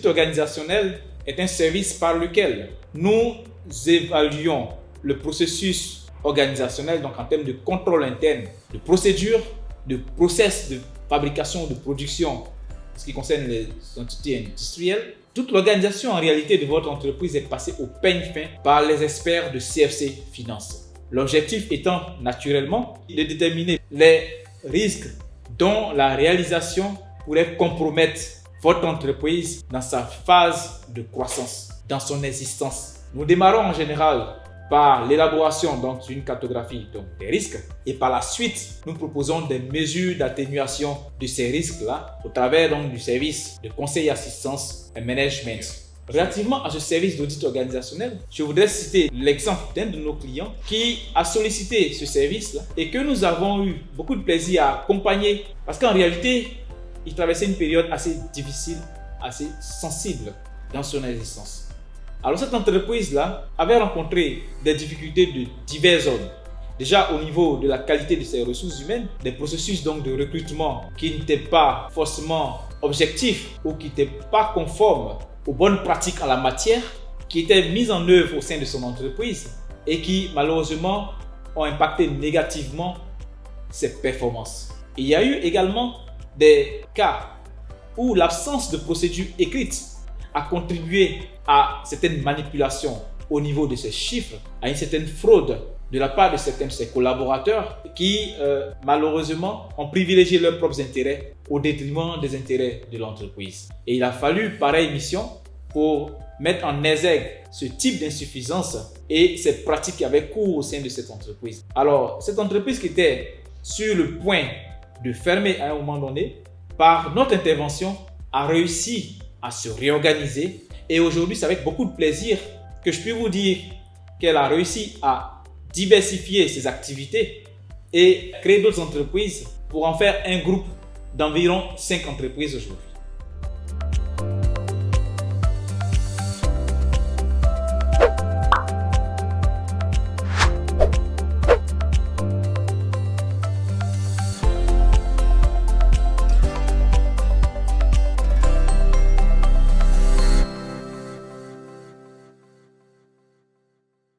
organisationnel est un service par lequel nous évaluons le processus organisationnel, donc en termes de contrôle interne, de procédure, de process de fabrication, de production, en ce qui concerne les entités industrielles. Toute l'organisation en réalité de votre entreprise est passée au peigne fin par les experts de CFC Finance. L'objectif étant naturellement de déterminer les risques dont la réalisation pourrait compromettre votre entreprise dans sa phase de croissance, dans son existence. Nous démarrons en général par l'élaboration d'une cartographie des risques et par la suite, nous proposons des mesures d'atténuation de ces risques-là au travers du service de conseil, assistance et management. Relativement à ce service d'audit organisationnel, je voudrais citer l'exemple d'un de nos clients qui a sollicité ce service-là et que nous avons eu beaucoup de plaisir à accompagner parce qu'en réalité, il traversait une période assez difficile, assez sensible dans son existence. Alors cette entreprise-là avait rencontré des difficultés de divers ordres. Déjà au niveau de la qualité de ses ressources humaines, des processus de recrutement qui n'étaient pas forcément objectifs ou qui n'étaient pas conformes aux bonnes pratiques en la matière, qui étaient mises en œuvre au sein de son entreprise et qui malheureusement ont impacté négativement ses performances. Il y a eu également des cas où l'absence de procédure écrite a contribué à certaines manipulations au niveau de ces chiffres, à une certaine fraude de la part de certains de ses collaborateurs qui malheureusement ont privilégié leurs propres intérêts au détriment des intérêts de l'entreprise. Et il a fallu pareille mission pour mettre en exergue ce type d'insuffisance et ces pratiques qui avaient cours au sein de cette entreprise. Alors, cette entreprise qui était sur le point de fermer à un moment donné, par notre intervention, a réussi à se réorganiser et aujourd'hui c'est avec beaucoup de plaisir que je peux vous dire qu'elle a réussi à diversifier ses activités et créer d'autres entreprises pour en faire un groupe d'environ 5 entreprises aujourd'hui.